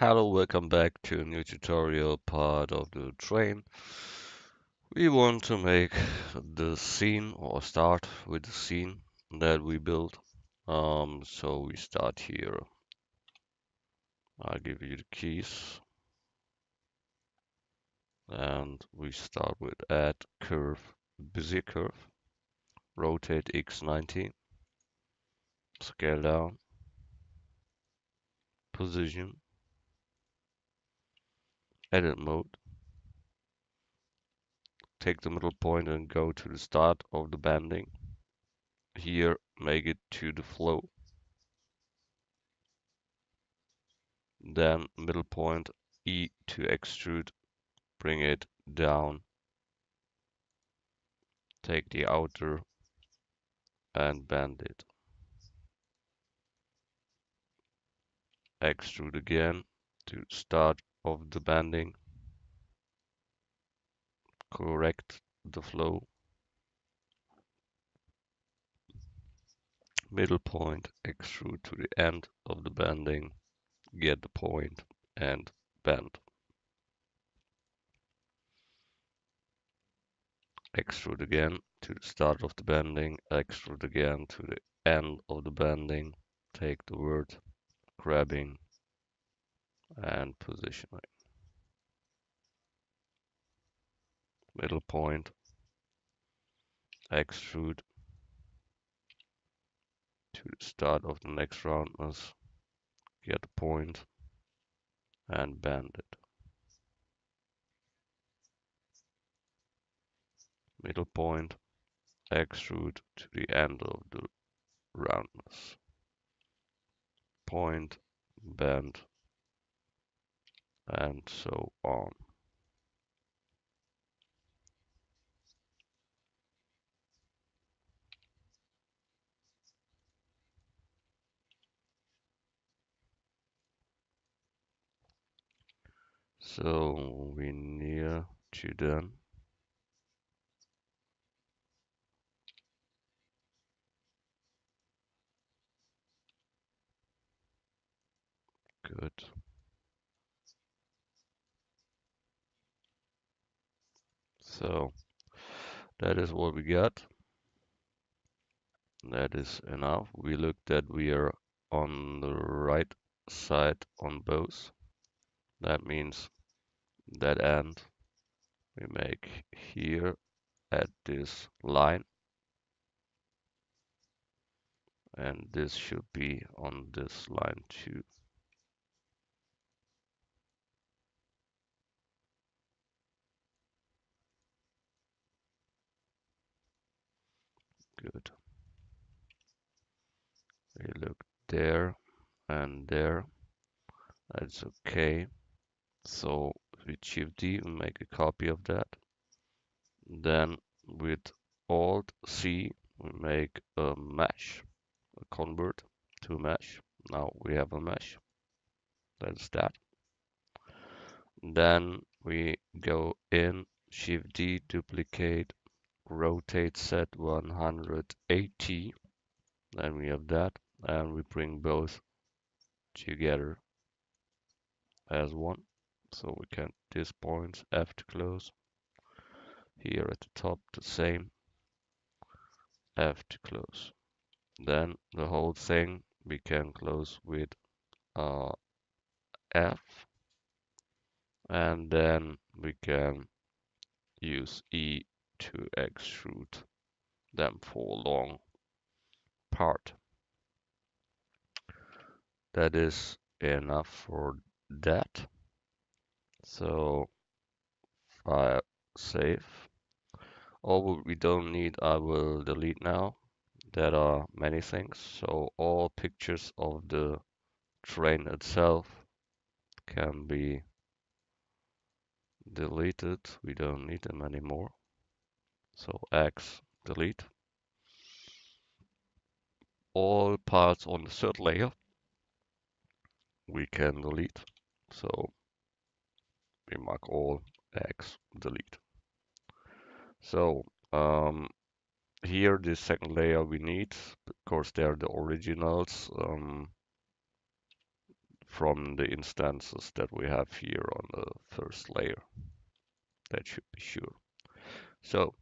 Hello, welcome back to a new tutorial part of the train. We want to make the scene or start with the scene that we built. So we start here. I'll give you the keys and we start with add curve, Bezier curve, rotate x90, scale down, position, edit mode, take the middle point and go to the start of the banding. Here, make it to the flow. Then middle point E to extrude, bring it down, take the outer and bend it. Extrude again to start of the bending, correct the flow, middle point, extrude to the end of the bending, get the point and bend. Extrude again to the start of the bending, extrude again to the end of the bending, take the word, grabbing and positioning. Middle point, extrude to the start of the next roundness, get the point and bend it. Middle point, extrude to the end of the roundness. Point, bend, and so on. So we near to done. Good. So that is what we got. That is enough. We looked that we are on the right side on both. That means that end we make here at this line, and this should be on this line too. Good. We look there and there. That's okay. So with Shift D, we make a copy of that. Then with Alt C, we make a mesh, a convert to a mesh. Now we have a mesh. That's that. Then we go in Shift D, duplicate, rotate set 180. Then we have that, and we bring both together as one. So we can this point F to close. Here at the top the same, F to close. Then the whole thing we can close with F, and then we can use E to extrude them for a long part. That is enough for that. So file save. All what we don't need I will delete now. There are many things. So all pictures of the train itself can be deleted. We don't need them anymore. So X delete. All parts on the third layer we can delete. So we mark all X delete. So here this second layer we need, of course they're the originals. from the instances that we have here on the first layer. That should be sure. So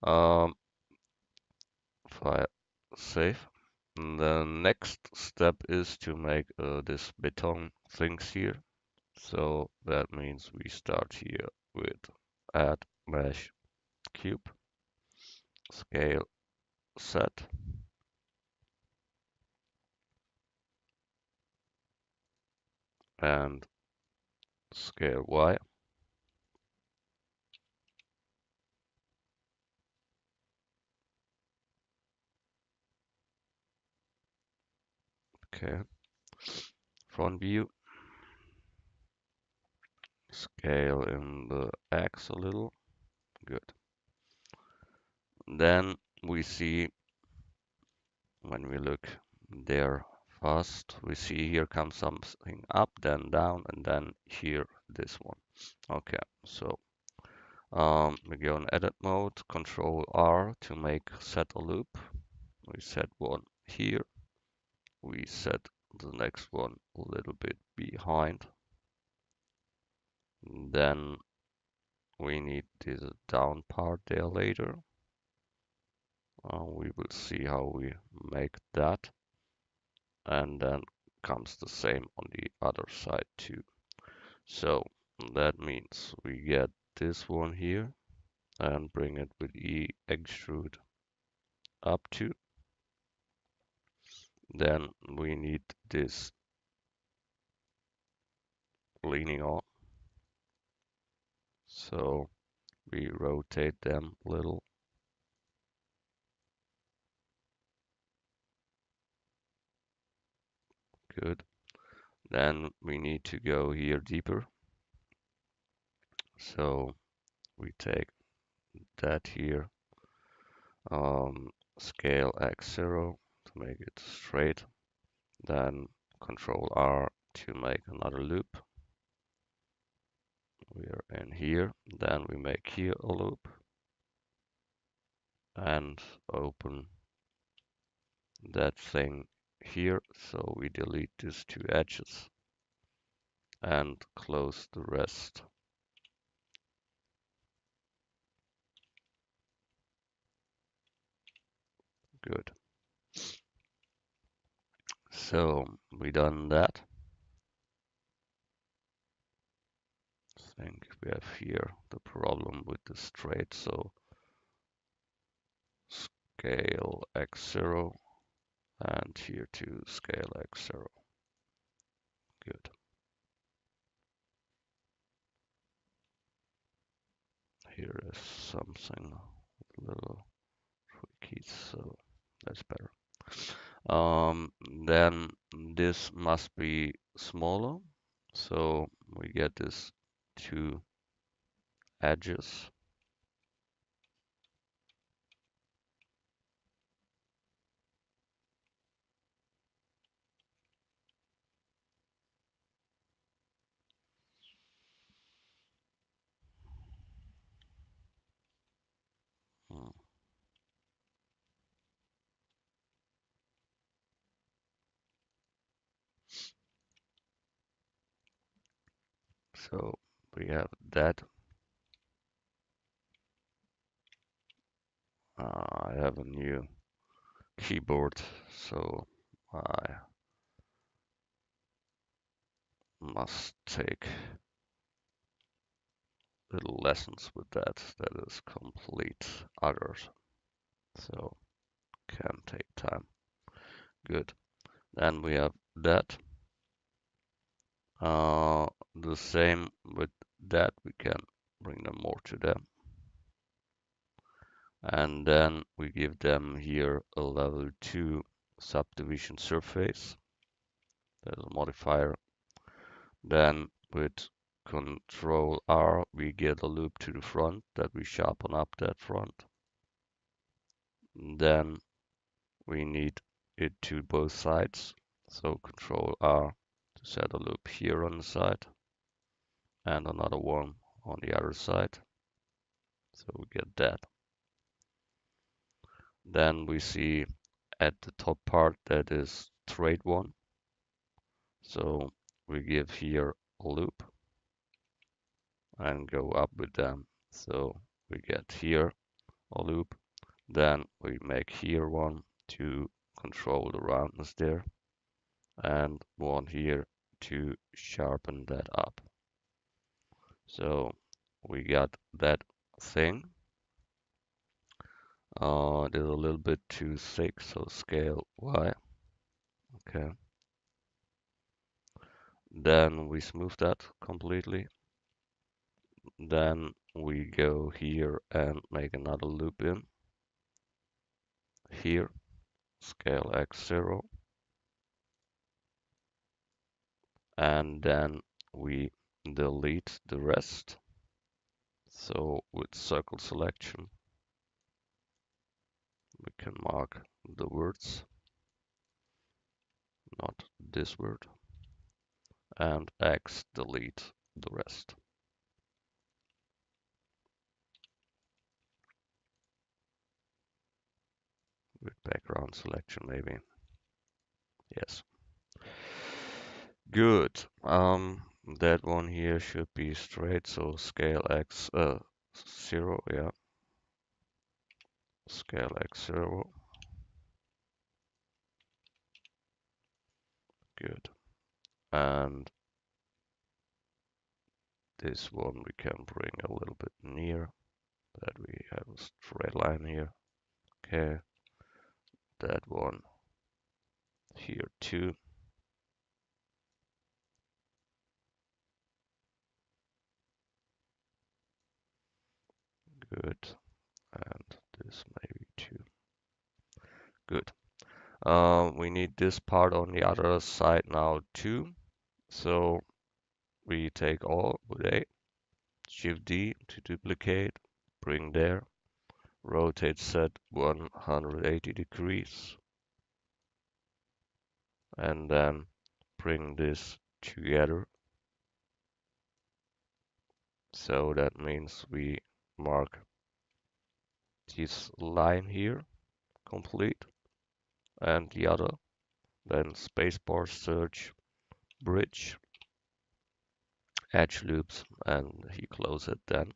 file save. And the next step is to make this beton things here. So that means we start here with add mesh cube, scale set, and scale Y. Okay, front view, scale in the X a little. Good. Then we see when we look there fast, we see here comes something up, then down, and then here this one. Okay, so we go in edit mode, Control R to make set a loop. We set one here. We set the next one a little bit behind. Then we need this down part there later. We will see how we make that. And then comes the same on the other side too. So that means we get this one here and bring it with E extrude up to. Then we need this leaning on. So we rotate them a little. Good. Then we need to go here deeper. So we take that here, scale X0 to make it straight. Then Control R to make another loop. We are in here. Then we make here a loop and open that thing here. So we delete these two edges and close the rest. Good. So we done that. I think we have here the problem with the straight. So scale X0 and here to scale X0. Good. Here is something a little tricky, so that's better. Then this must be smaller. So we get this two edges. Hmm. So we have that. I have a new keyboard, so I must take little lessons with that. That is complete others. So can take time. Good. Then we have that. The same with that, we can bring them more to them. And then we give them here a level 2 subdivision surface. There's a modifier. Then with Control R, we get a loop to the front that we sharpen up that front. Then we need it to both sides. So Control R to set a loop here on the side and another one on the other side. So we get that. Then we see at the top part that is trade one. So we give here a loop and go up with them. So we get here a loop, then we make here one to control the roundness there, and one here to sharpen that up. So we got that thing. It is a little bit too thick, so scale Y. Okay. Then we smooth that completely. Then we go here and make another loop in. Here, scale X0. And then we delete the rest. So with circle selection, we can mark the words, not this word, and X delete the rest. With background selection maybe. Yes. Good. That one here should be straight, so scale X 0, yeah. Scale X0. Good. And this one we can bring a little bit near, that we have a straight line here. Okay. That one here too. Good. And this maybe too. Good. We need this part on the other side now too. So we take all with A, Shift D to duplicate, bring there, rotate set 180 degrees, and then bring this together. So that means we mark this line here complete, and the other, then spacebar search bridge edge loops, and he close it then.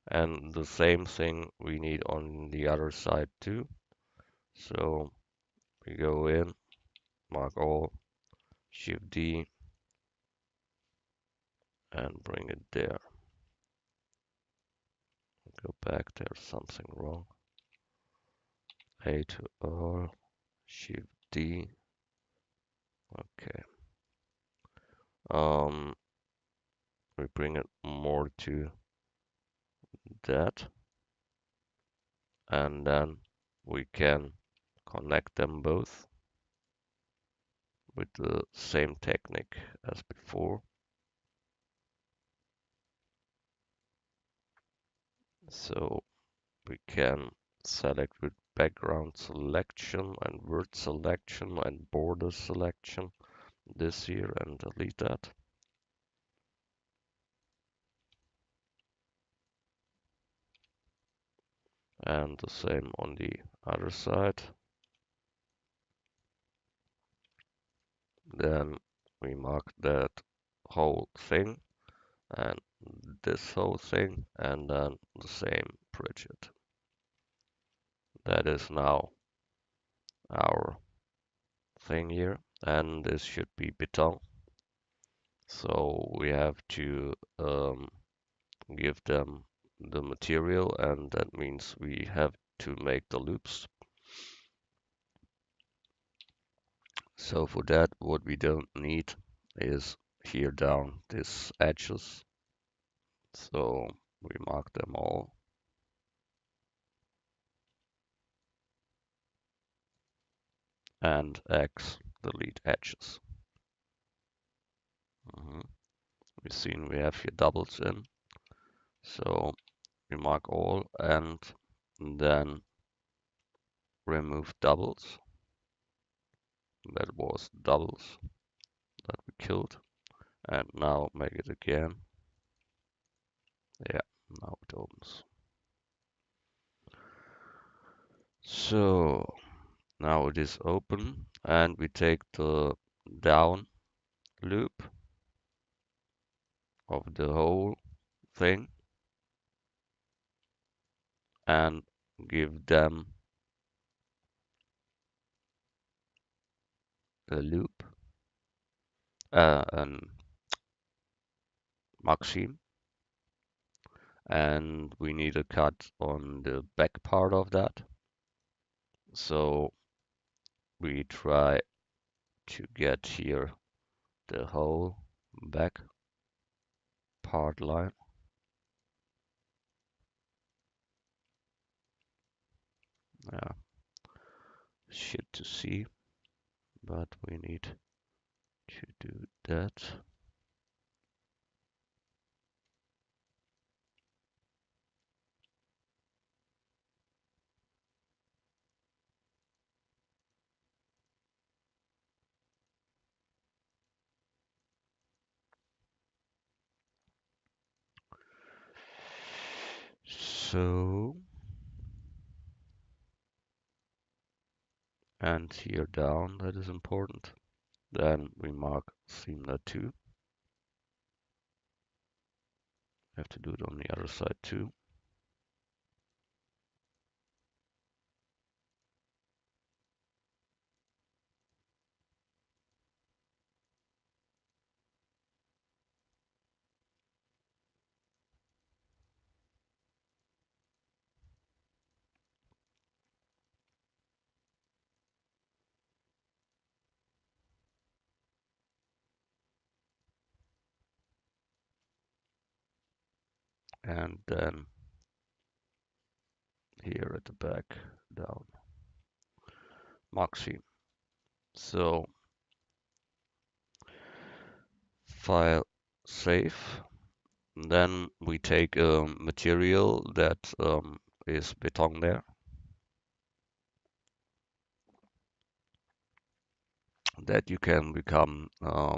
And the same thing we need on the other side too. So we go in, mark all, Shift D, and bring it there. Go back, there's something wrong. A to R, Shift D. Okay. We bring it more to that, and then we can connect them both with the same technique as before. So we can select with background selection and word selection and border selection this here and delete that. And the same on the other side. Then we mark that whole thing and this whole thing, and then the same Bridget. That is now our thing here, and this should be beton. So we have to give them the material, and that means we have to make the loops. So for that, what we don't need is here down these edges. So we mark them all. And X delete edges. We've seen we have here doubles in. So we mark all and then remove doubles. That was doubles that we killed. And now make it again. Yeah, now it opens. So now it is open, and we take the down loop of the whole thing and give them a loop, an maxim, and we need a cut on the back part of that. So we try to get here the whole back part line. Yeah, shit to see, but we need to do that. So, and here down, that is important. Then we mark seamlet 2. Have to do it on the other side too. And then here at the back down, maxim. So file save. Then we take a material that is beton there, that you can become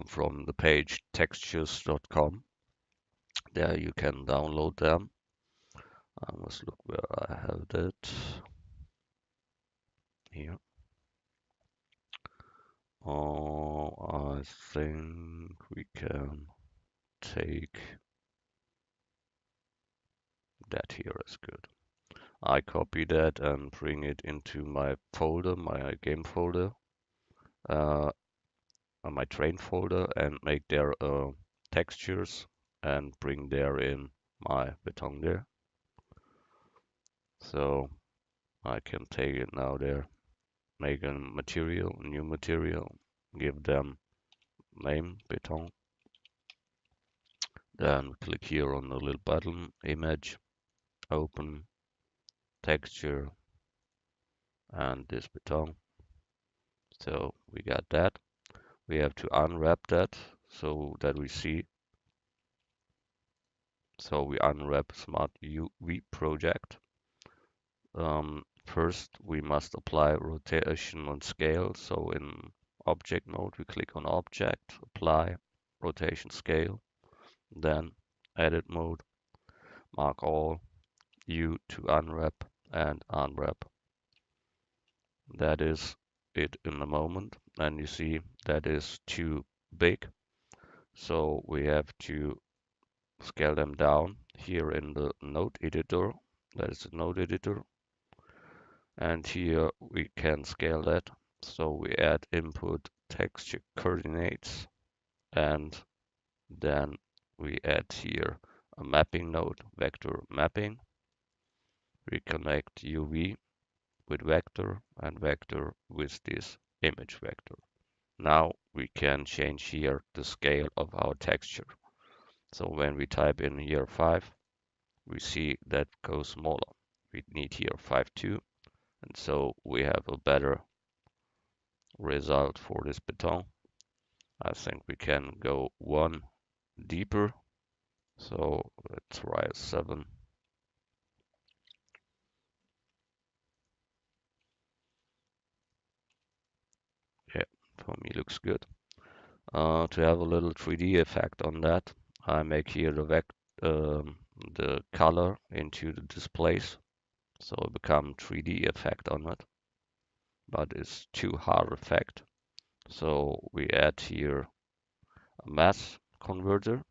from the page textures.com. There you can download them. I must look where I have that. Here. Oh, I think we can take that here is good. I copy that and bring it into my folder, my game folder, uh, my train folder, and make there textures and bring there in my beton there. So I can take it now there, make a material, new material, give them name beton. Then click here on the little button, image, open, texture, and this beton. So we got that. We have to unwrap that so that we see. So we unwrap Smart UV project. First, we must apply rotation on scale. So in object mode, we click on object, apply rotation scale, then edit mode, mark all, U to unwrap and unwrap. That is it in the moment. And you see that is too big. So we have to scale them down here in the node editor. That is the node editor. And here we can scale that. So we add input texture coordinates, and then we add here a mapping node, vector mapping. We connect UV with vector and vector with this image vector. Now we can change here the scale of our texture. So when we type in here 5, we see that goes smaller. We need here 5.2, and so we have a better result for this beton. I think we can go one deeper. So let's try a 7. Yeah, for me looks good. To have a little 3D effect on that, I make here the color into the displays, so it become 3D effect on it. But it's too hard effect, so we add here mass converter,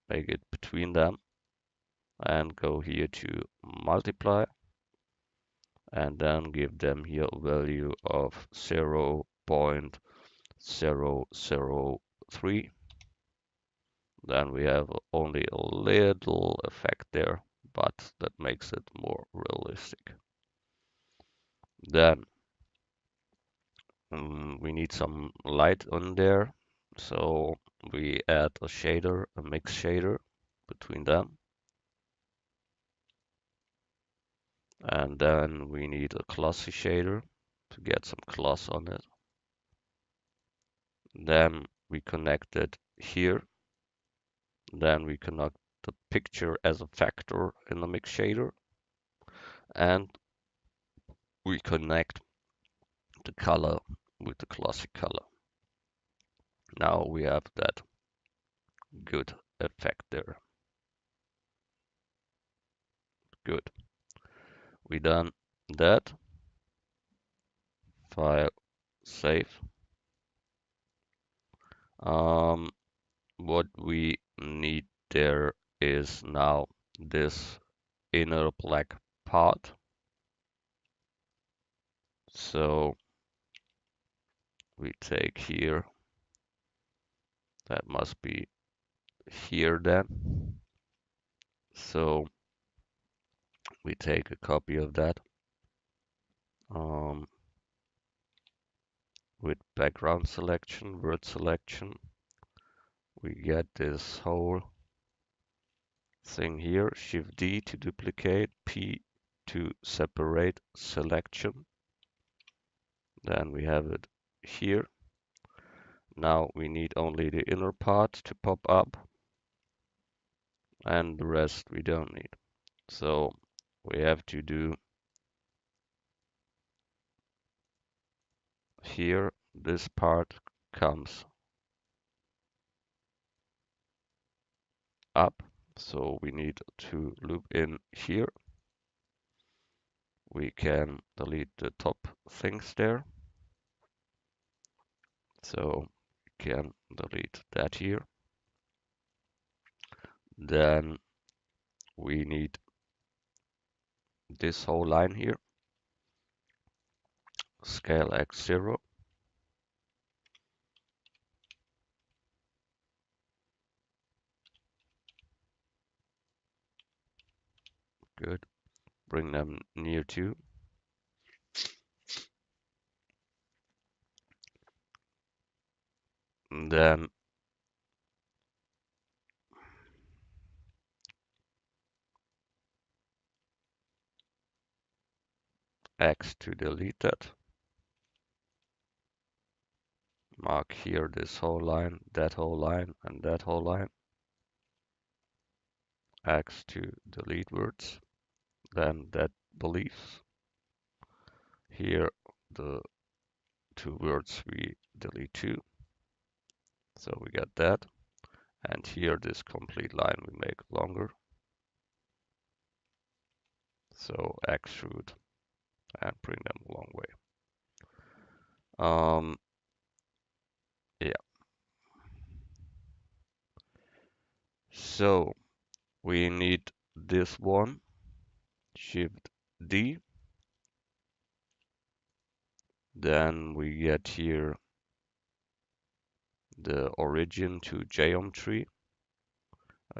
make it between them, and go here to multiply, and then give them here a value of 0.003. Then we have only a little effect there, but that makes it more realistic. Then we need some light on there, so we add a shader, a mix shader between them. And then we need a glossy shader to get some gloss on it. Then we connect it here. Then we connect the picture as a factor in the mix shader. And we connect the color with the glossy color. Now we have that good effect there. Good. We done that. File, save. What we need there is now this inner black part. So we take here, that must be here then. So we take a copy of that with background selection, word selection. We get this whole thing here, Shift D to duplicate, P to separate selection. Then we have it here. Now we need only the inner part to pop up, and the rest we don't need. So we have to do here, this part comes up, so we need to loop in here. We can delete the top things there, so we can delete that here. Then we need this whole line here, scale x0. Good. Bring them near to. And then X to delete that. Mark here this whole line, that whole line, and that whole line. X to delete words. Then that beliefs. Here the two words we delete too. So we got that. And here this complete line we make longer. So extrude and bring them a long way. Yeah. So we need this one, Shift D. Then we get here the origin to geometry.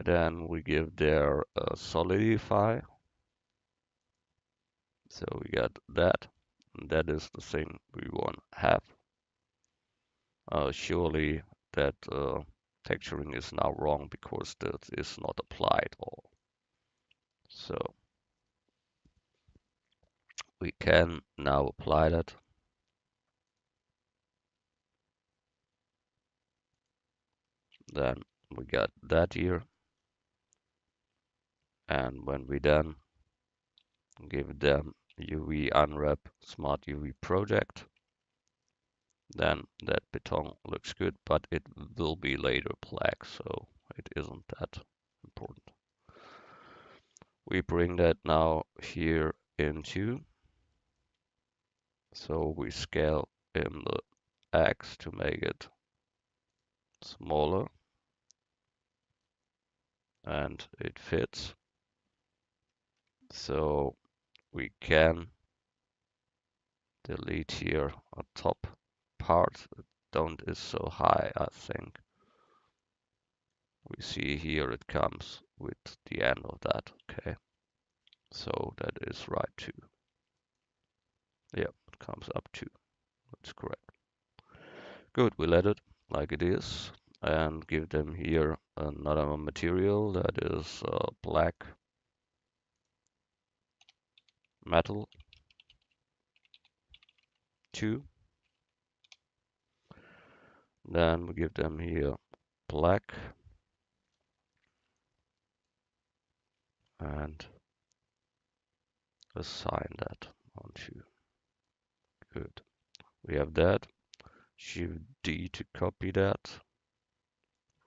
Then we give there a solidify. So we got that. And that is the thing we want to have. Surely that texturing is now wrong because that is not applied all. So we can now apply that. Then we got that here. And when we then give them UV unwrap smart UV project, then that beton looks good, but it will be later black, so it isn't that important. We bring that now here into, so we scale in the X to make it smaller, and it fits. So we can delete here a top part. Don't is so high, I think. We see here it comes with the end of that. Okay, so that is right too. Yeah, it comes up too. That's correct. Good, we let it like it is and give them here another material that is black metal 2. Then we give them here black and assign that onto. Good. We have that. Shift D to copy that.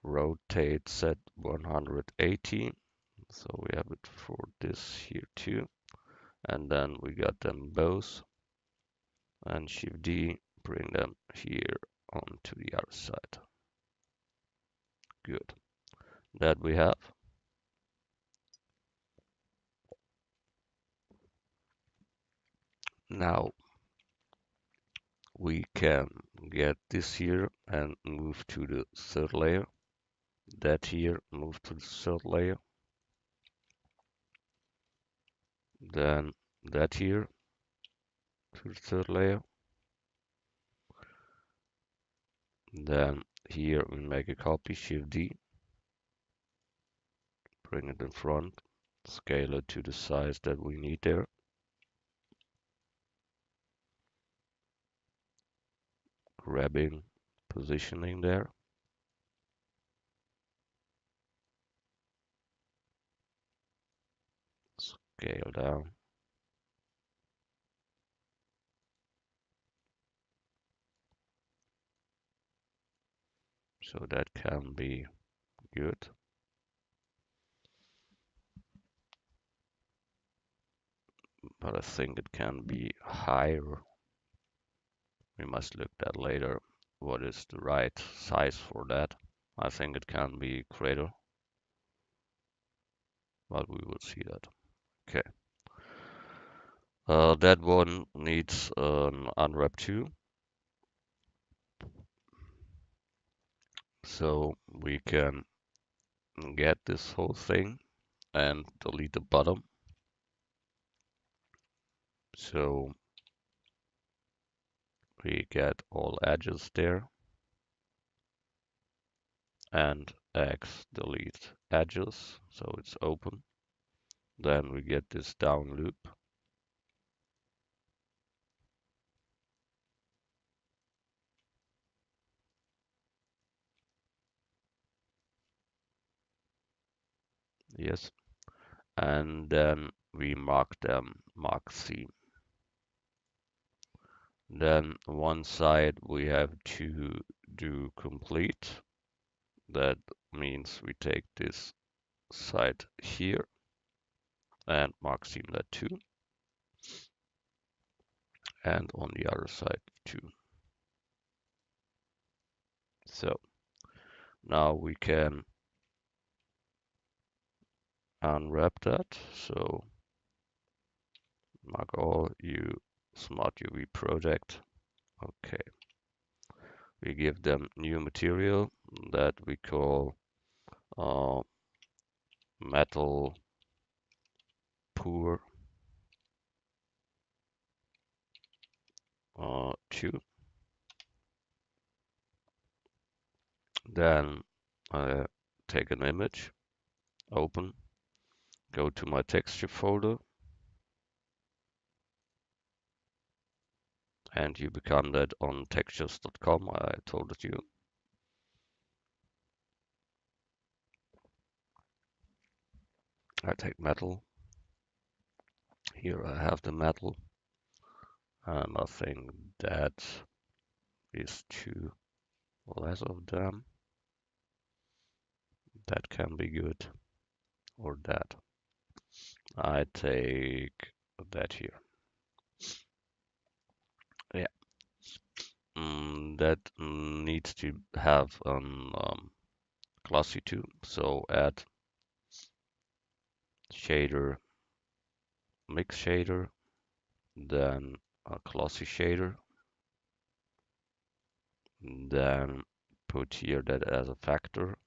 Rotate set 180. So we have it for this here too. And then we got them both. And Shift D, bring them here onto the other side. Good. That we have. Now we can get this here and move to the third layer. That here, move to the third layer. Then that here to the third layer. Then here we make a copy, Shift D, bring it in front, scale it to the size that we need there. Grabbing, positioning there. Scale down. So that can be good. But I think it can be higher. We must look that later. What is the right size for that? I think it can be greater, but we will see that. Okay. That one needs an unwrap too. So we can get this whole thing and delete the bottom. So we get all edges there and X delete edges. So it's open. Then we get this down loop. Yes. And then we mark them, mark theme. Then one side we have to do complete. That means we take this side here and mark theme that too. And on the other side too. So now we can unwrap that. So mark all you smart UV project. Okay. We give them new material that we call uh, metal pour 2. Then I take an image, open, go to my texture folder, and you become that on textures.com. I told it you. I take metal. Here I have the metal, and I think that is too less of them. That can be good, or that. I take that here. Yeah. that needs to have an glossy too. So add shader, mix shader, then a glossy shader, then put here that as a factor,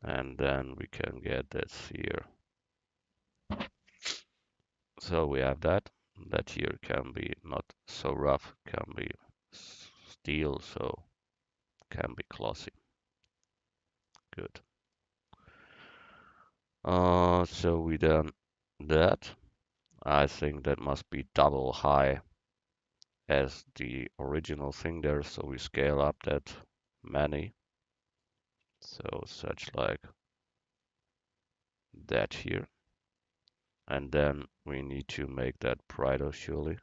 and then we can get this here. So we have that. That here can be not so rough, can be steel, so can be glossy. Good. So we done that. I think that must be double high as the original thing there, so we scale up that many. So such like that here. And then we need to make that brighter surely.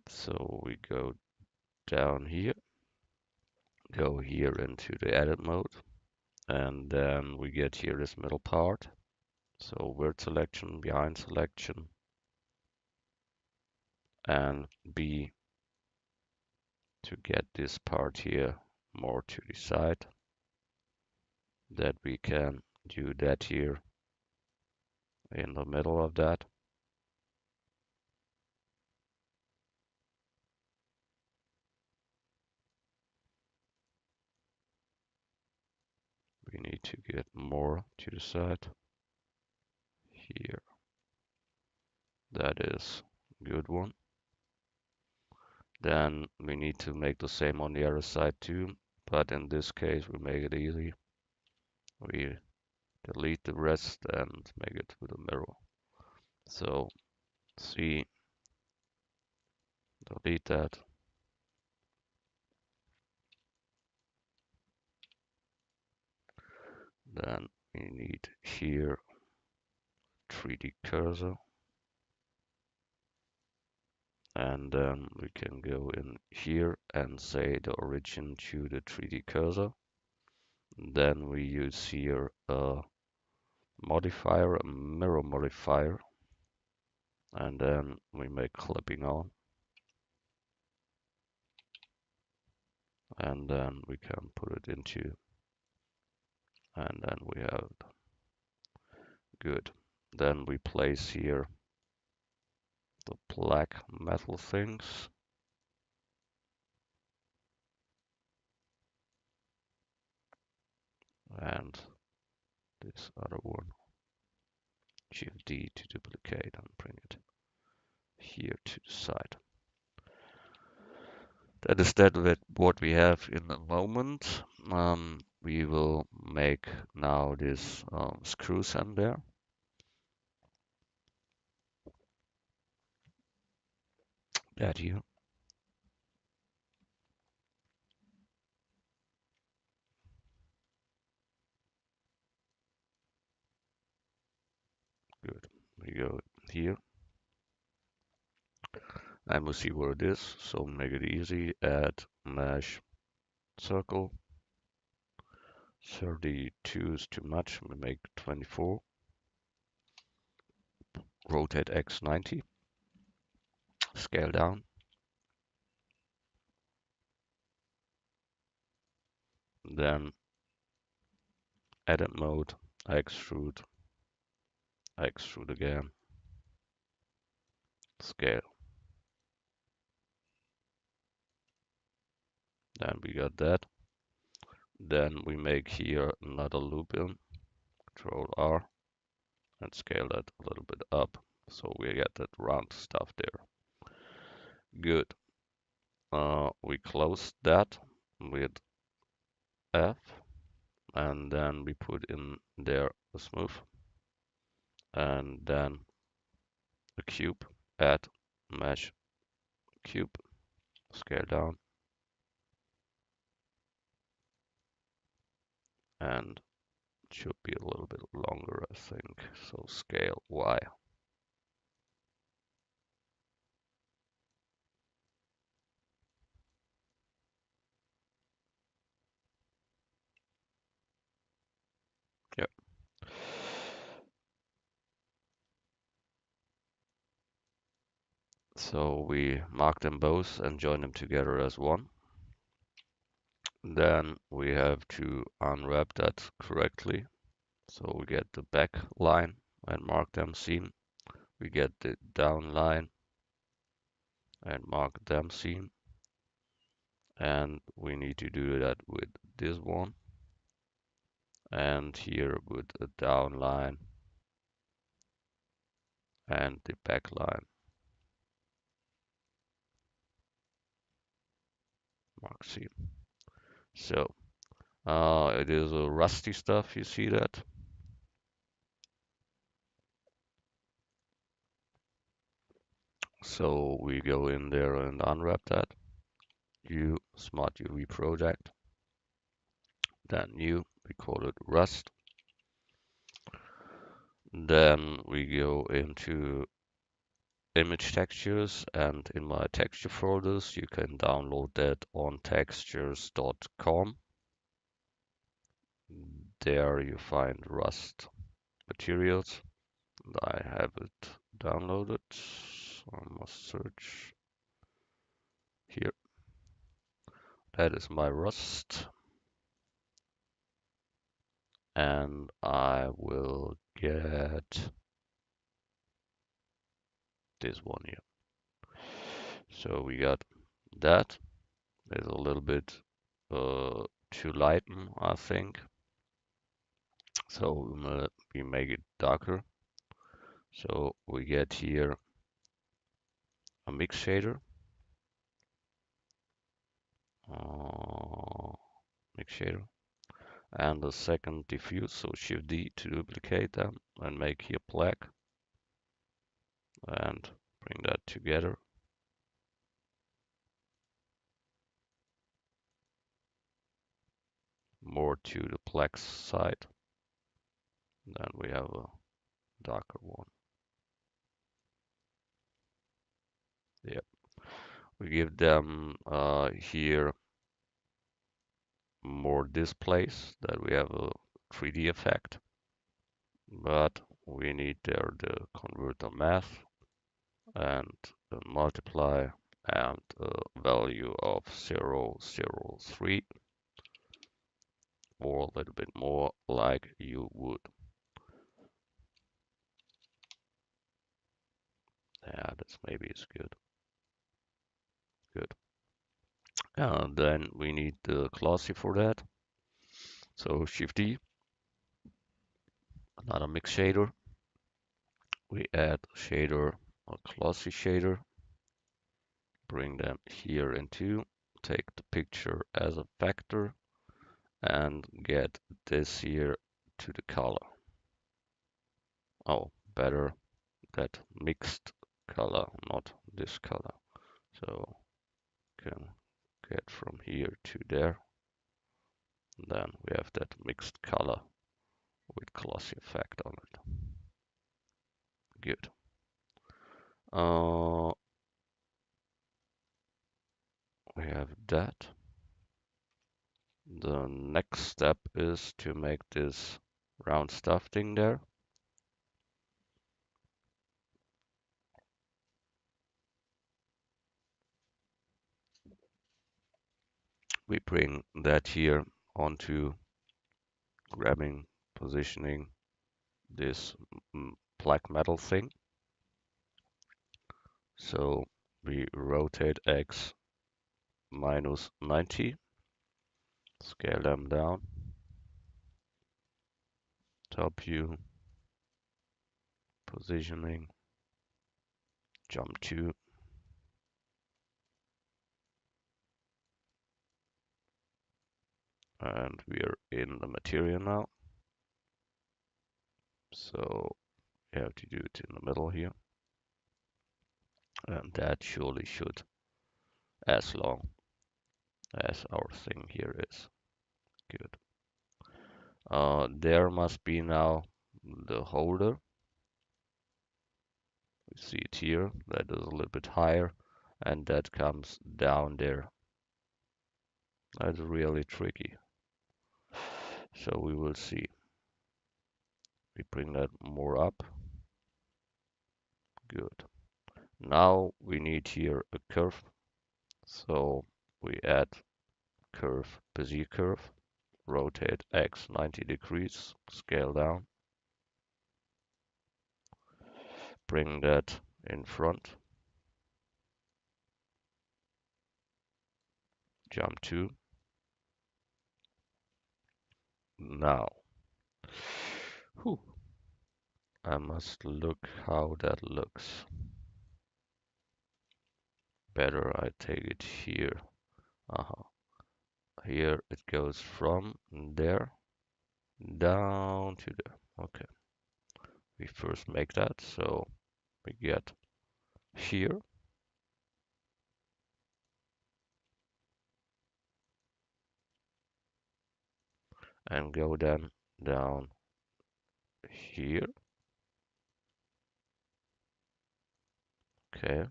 So we go down here, go here into the edit mode, and then we get here this middle part. So word selection, behind selection, and B to get this part here more to the side, that we can do that here in the middle of that. We need to get more to the side here. That is a good one. Then we need to make the same on the other side too, but in this case we make it easy. We delete the rest and make it with a mirror. So C, delete that. Then we need here 3D cursor, and then we can go in here and say the origin to the 3D cursor. Then we use here a modifier, a mirror modifier, and then we make clipping on, and then we can put it into, and then we have good. Then we place here the black metal things, and this other one, Shift D to duplicate and bring it here to the side. That is what we have in the moment. We will make now this screws in there. That here. Good. We go here and we'll see where it is. So make it easy. Add mesh circle. 32 is too much. We make 24. Rotate X 90. Scale down. Then edit mode. Extrude. Extrude again. Scale. Then we got that. Then we make here another loop in. Control R and scale that a little bit up. So we get that round stuff there. Good. We close that with F, and then we put in there a smooth, and then a cube, add mesh cube, scale down, and it should be a little bit longer, I think. So scale Y. So we mark them both and join them together as one. Then we have to unwrap that correctly. So we get the back line and mark them seen. We get the down line and mark them seen. And we need to do that with this one. And here with a down line and the back line. Mark seen. So it is a rusty stuff, you see that? So we go in there and unwrap that. New Smart UV project. Then new, we call it Rust. Then we go into image textures, and in my texture folders you can download that on textures.com. There you find Rust materials. I have it downloaded. I must search here. That is my Rust. And I will get this one here. So we got that. It's a little bit too light, I think. So we make it darker. So we get here a mix shader. Uh, Mix shader. And a second diffuse, so Shift D to duplicate them and make here black. And bring that together. More to the black side. Then we have a darker one. Yep. We give them here more displays that we have a 3D effect, but we need there the converter math and multiply and a value of 0.003 or a little bit more like you would. Yeah, this maybe is good. Good. And then we need the glossy for that. So Shift D, another mix shader. We add shader, a glossy shader, bring them here into, take the picture as a vector, and get this here to the color. Oh, better that mixed color, not this color. So can get from here to there. Then we have that mixed color with glossy effect on it. Good. We have that. The next step is to make this round stuff thing there. We bring that here onto grabbing, positioning this black metal thing. So we rotate X minus 90, scale them down, top view, positioning, jump to, and we are in the material now. So we have to do it in the middle here. And that surely should as long as our thing here is. Good. There must be now the holder. We see it here. That is a little bit higher, and that comes down there. That's really tricky. So we will see. We bring that more up. Good. Now we need here a curve. So we add curve, Bezier curve, rotate X 90 degrees, scale down, bring that in front, jump 2. Now, whew, I must look how that looks. Better I take it here. Here it goes from there down to there. Okay, we first make that, so we get here and go then down here. Okay,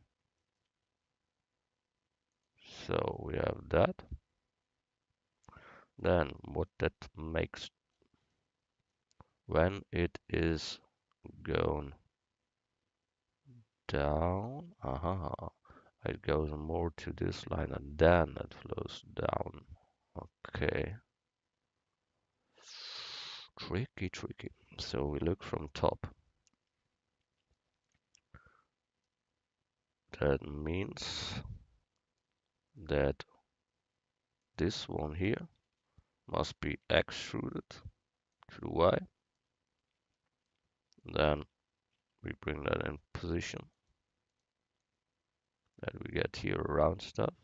so we have that. Then what that makes when it is going down, it goes more to this line and then it flows down. Okay, tricky, tricky. So we look from top. That means that this one here must be extruded to the Y. Then we bring that in position. That we get here round stuff.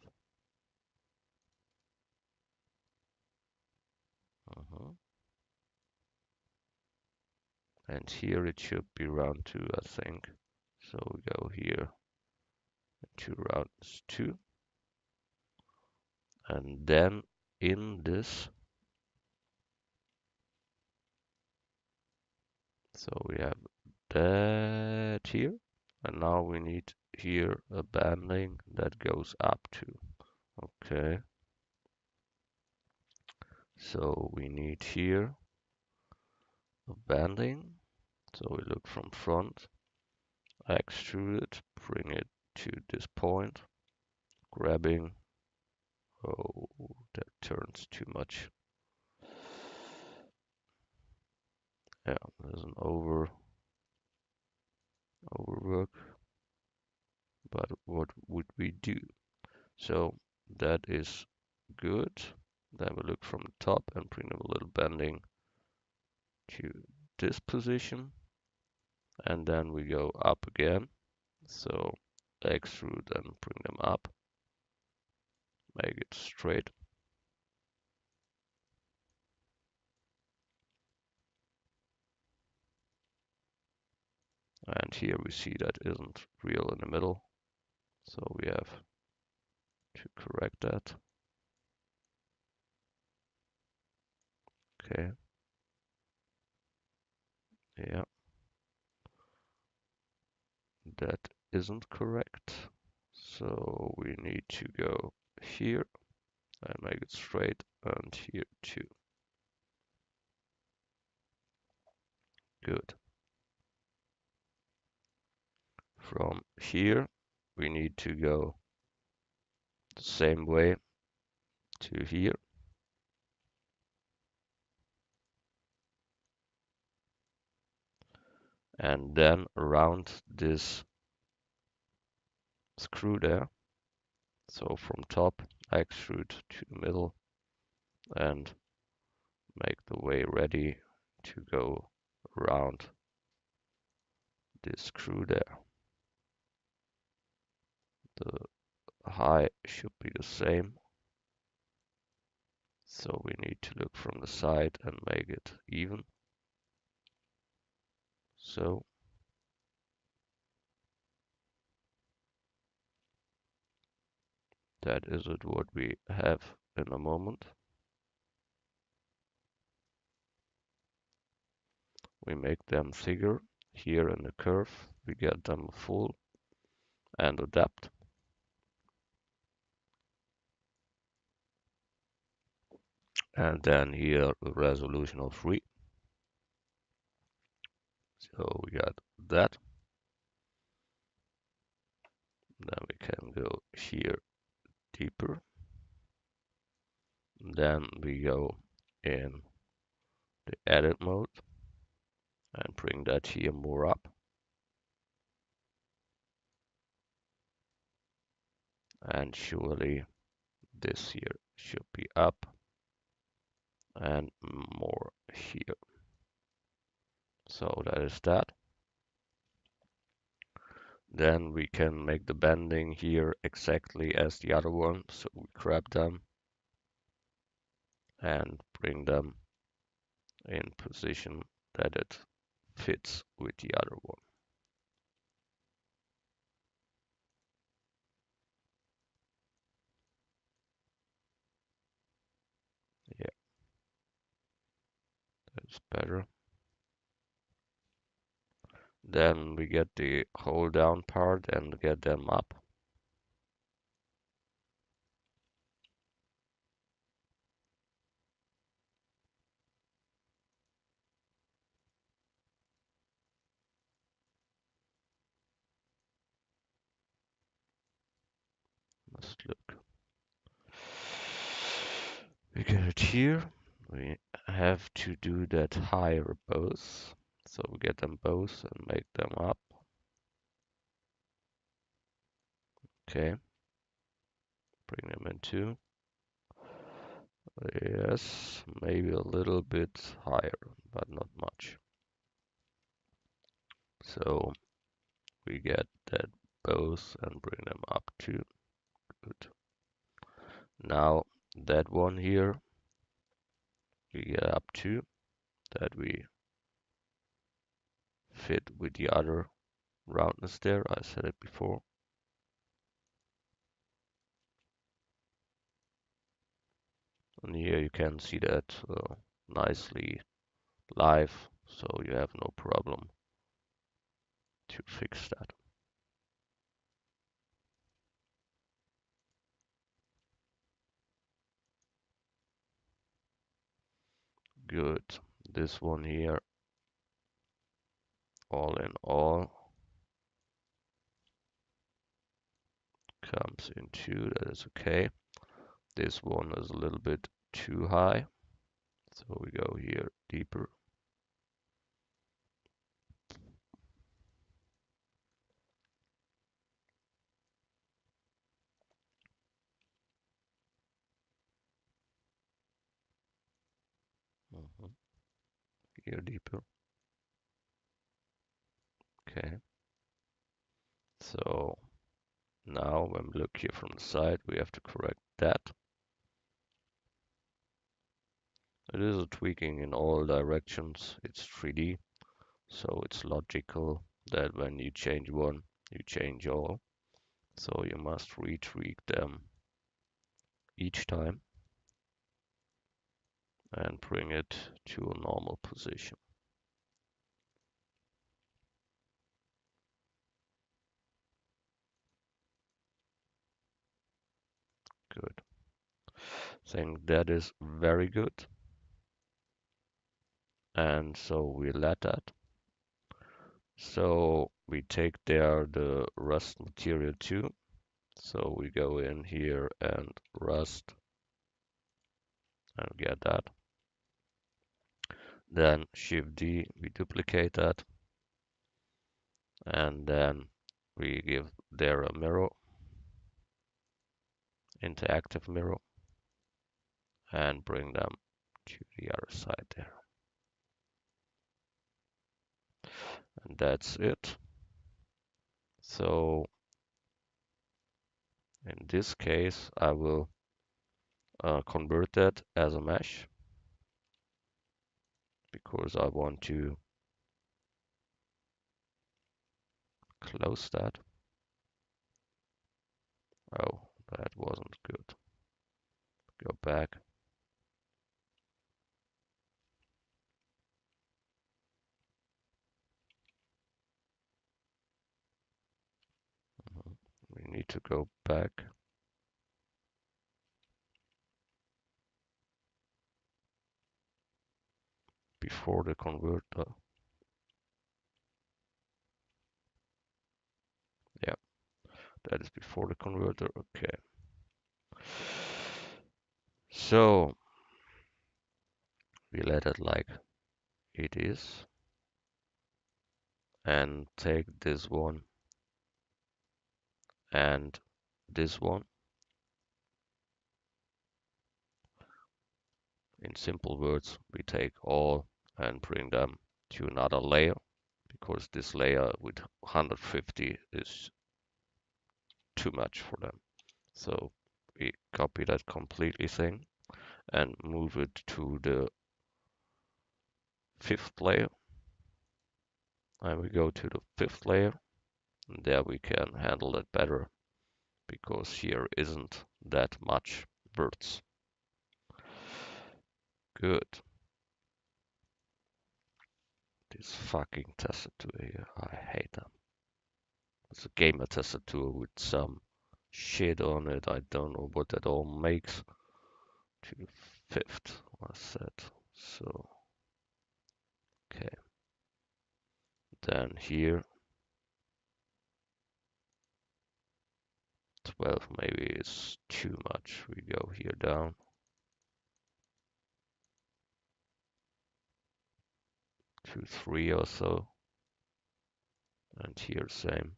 And here it should be round 2, I think. So we go here to rounds 2. And then in this, so we have that here. And now we need here a banding that goes up to. Okay. So we need here a banding. So we look from front, extrude it, bring it to this point, grabbing. Oh, that turns too much. Yeah, there's an overwork. But what would we do? So that is good. Then we look from the top and bring a little bending to this position. And then we go up again. So extrude and bring them up. Make it straight. And here we see that isn't real in the middle. So we have to correct that. Okay. Yeah. That isn't correct. So we need to go here and make it straight and here too. Good. From here, we need to go the same way to here. And then around this screw there. So from top, extrude to the middle and make the way ready to go around this screw there. The height should be the same. So we need to look from the side and make it even. So that is it what we have in a moment. We make them thicker. Here in the curve, we get them full and a depth. And then here a resolution of 3. So we got that. here deeper. Then we go in the edit mode and bring that here more up. And surely this here should be up and more here. So that is that. Then we can make the bending here exactly as the other one. So we grab them and bring them in position that it fits with the other one. Yeah, that's better. Then we get the hold down part and get them up. Let's look. We get it here. We have to do that higher both. So we get them both and make them up. Okay. Bring them in too. Yes, maybe a little bit higher, but not much. So we get that both and bring them up too. Good. Now that one here, we get up to that we fit with the other roundness there. I said it before. And here you can see that nicely live, so you have no problem to fix that. Good. This one here, all in all, comes into, that is okay. This one is a little bit too high, so we go here deeper. Mhm. Here deeper. Okay. So now when we look here from the side, we have to correct that. It is a tweaking in all directions. It's 3D, so it's logical that when you change one, you change all. So you must retweak them each time and bring it to a normal position. Good. Think that is very good. And so we let that. So we take there the rust material too. So we go in here and rust and get that. Then Shift D, we duplicate that. And then we give there a mirror, interactive mirror, and bring them to the other side there. And that's it. So in this case, I will convert that as a mesh because I want to close that. Oh, that wasn't good. Go back. We need to go back. Before the converter. Yeah. That is before the converter. Okay. So we let it like it is and take this one and this one. In simple words, we take all and bring them to another layer because this layer with 150 is too much for them. So we copy that completely thing and move it to the fifth layer. And we go to the fifth layer, and there we can handle it better because here isn't that much birds. Good. This fucking tastature here, I hate them. It's a gamer tastature with some shit on it. I don't know what that all makes. To the fifth, I said. So, okay. Then here, 12 maybe is too much. We go here down to 3 or so. And here same.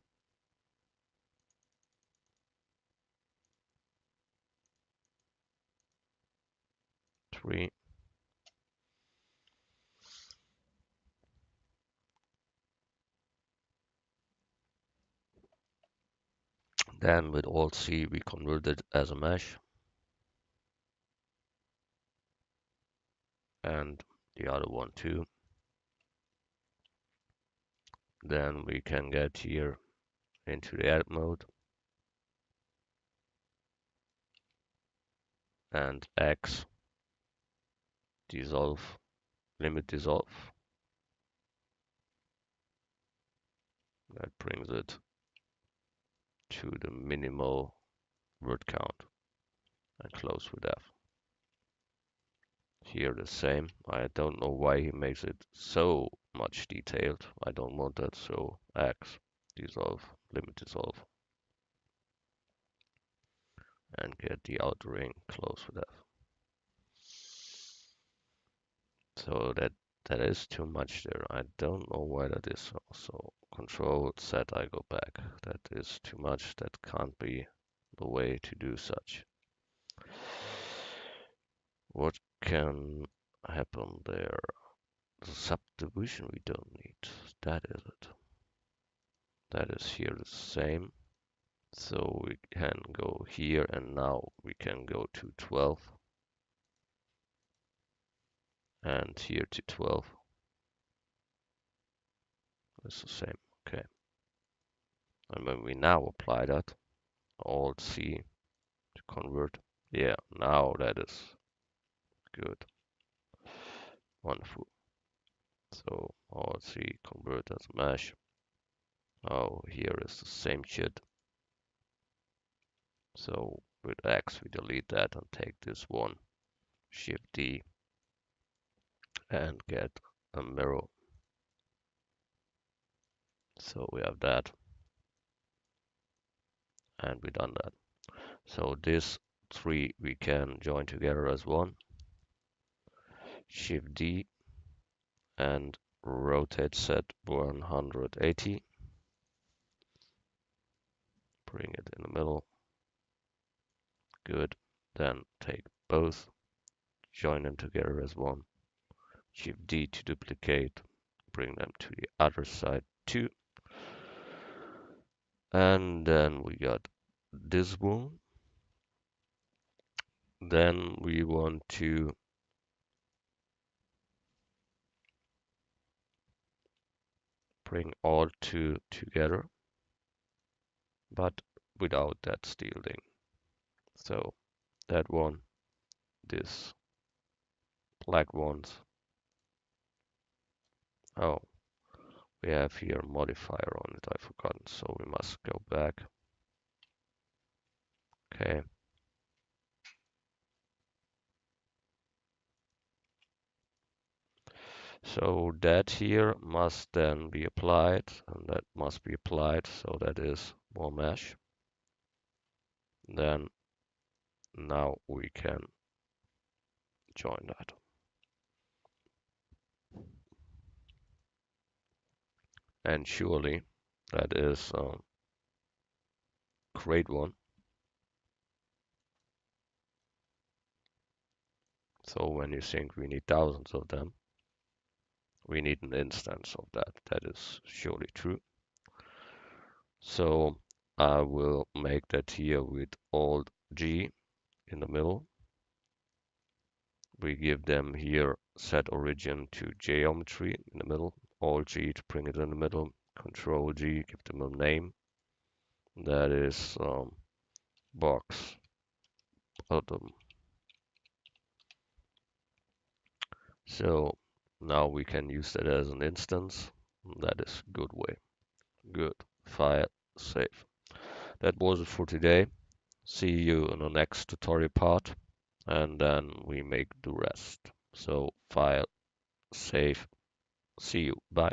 3. Then with Alt C we convert it as a mesh. And the other one too. Then we can get here into the edit mode and X dissolve, limit dissolve. That brings it to the minimal word count and close with F. Here the same. I don't know why he makes it so much detailed. I don't want that. So X dissolve, limit dissolve, and get the outer ring close with F. So that is too much there. I don't know why that is so. So Control Z, I go back. That is too much. That can't be the way to do such. What can happen there? The subdivision we don't need. That is it. That is here the same. So we can go here and now we can go to 12 and here to 12. It's the same. Okay. And when we now apply that, Alt C to convert. Yeah, now that is good. Wonderful. So Alt C convert as mesh. Oh, here is the same shit. So with X we delete that and take this one, Shift D, and get a mirror. So we have that, and we done that. So this 3 we can join together as one, Shift D, and rotate set 180. Bring it in the middle. Good. Then take both, join them together as one, Shift D to duplicate, bring them to the other side too. And then we got this one. Then we want to bring all two together, but without that steel thing. So that one, this black ones. Oh, we have here a modifier on it, I've forgotten, so we must go back. Okay. So that here must then be applied, and that must be applied, so that is more mesh. Then now we can join that. And surely that is a great one. So when you think we need thousands of them, we need an instance of that. That is surely true. So I will make that here with Alt G in the middle. We give them here set origin to geometry in the middle. Alt G to bring it in the middle. Control G, give them a name. That is box bottom. So now we can use that as an instance. That is good way. Good. File, save. That was it for today. See you in the next tutorial part, and then we make the rest. So file, save, see you, bye.